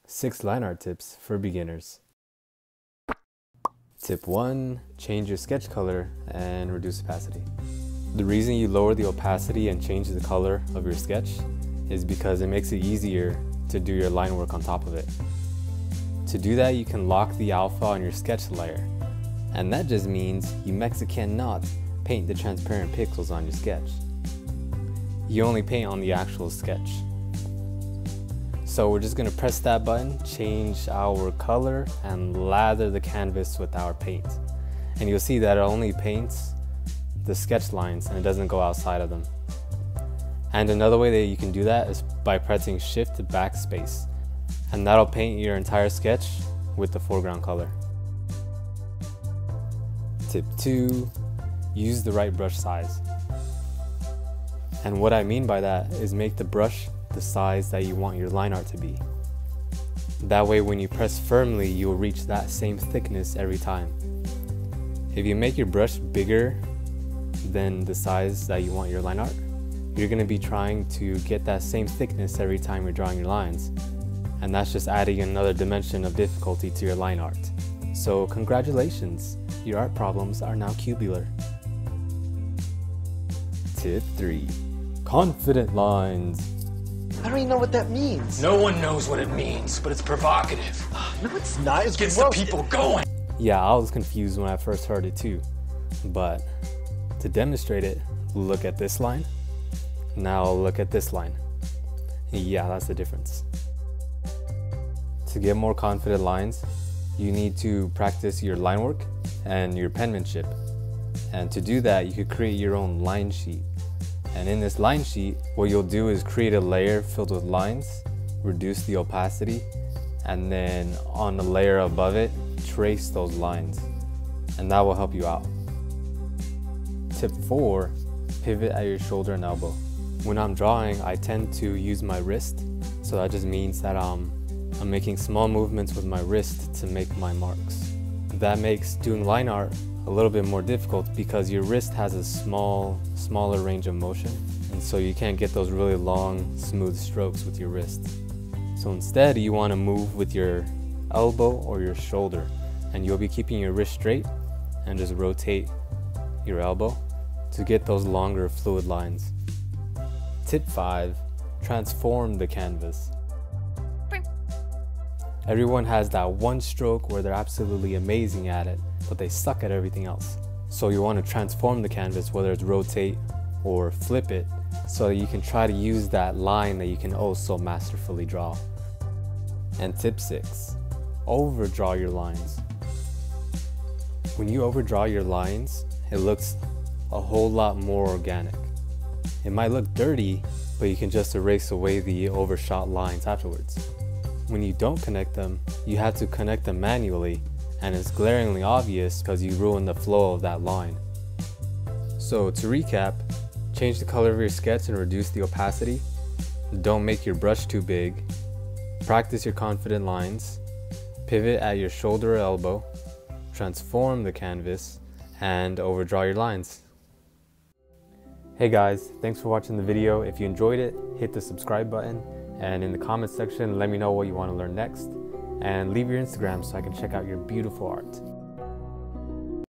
6 line art tips for beginners. Tip 1. Change your sketch color and reduce opacity. The reason you lower the opacity and change the color of your sketch is because it makes it easier to do your line work on top of it. To do that, you can lock the alpha on your sketch layer, and that just means you cannot paint the transparent pixels on your sketch. You only paint on the actual sketch. So we're just going to press that button, change our color, and lather the canvas with our paint. And you'll see that it only paints the sketch lines and it doesn't go outside of them. And another way that you can do that is by pressing Shift Backspace, and that'll paint your entire sketch with the foreground color. Tip 2. Use the right brush size. And what I mean by that is make the brush the size that you want your line art to be. That way when you press firmly, you'll reach that same thickness every time. If you make your brush bigger than the size that you want your line art, you're going to be trying to get that same thickness every time you're drawing your lines. And that's just adding another dimension of difficulty to your line art. So congratulations, your art problems are now cubular. Tip 3. Confident lines. I don't even know what that means. No one knows what it means, but it's provocative. No, it's not. It gets the people going. Yeah, I was confused when I first heard it too. But to demonstrate it, look at this line. Now look at this line. Yeah, that's the difference. To get more confident lines, you need to practice your line work and your penmanship. And to do that, you could create your own line sheet. And in this line sheet, what you'll do is create a layer filled with lines, reduce the opacity, and then on the layer above it, trace those lines. And that will help you out. Tip 4. Pivot at your shoulder and elbow. When I'm drawing, I tend to use my wrist. So that just means that I'm making small movements with my wrist to make my marks. That makes doing line art a little bit more difficult because your wrist has a smaller range of motion, and so you can't get those really long, smooth strokes with your wrist. So instead, you want to move with your elbow or your shoulder, and you'll be keeping your wrist straight and just rotate your elbow to get those longer fluid lines. Tip 5. Transform the canvas. Everyone has that one stroke where they're absolutely amazing at it, but they suck at everything else. So you want to transform the canvas, whether it's rotate or flip it, so that you can try to use that line that you can also masterfully draw. And tip 6. Overdraw your lines. When you overdraw your lines, it looks a whole lot more organic. It might look dirty, but you can just erase away the overshot lines afterwards. When you don't connect them, you have to connect them manually, and it's glaringly obvious because you ruin the flow of that line. So to recap, change the color of your sketch and reduce the opacity. Don't make your brush too big. Practice your confident lines. Pivot at your shoulder or elbow. Transform the canvas, and overdraw your lines. Hey guys, thanks for watching the video. If you enjoyed it, hit the subscribe button, and in the comments section, let me know what you want to learn next. And leave your Instagram so I can check out your beautiful art.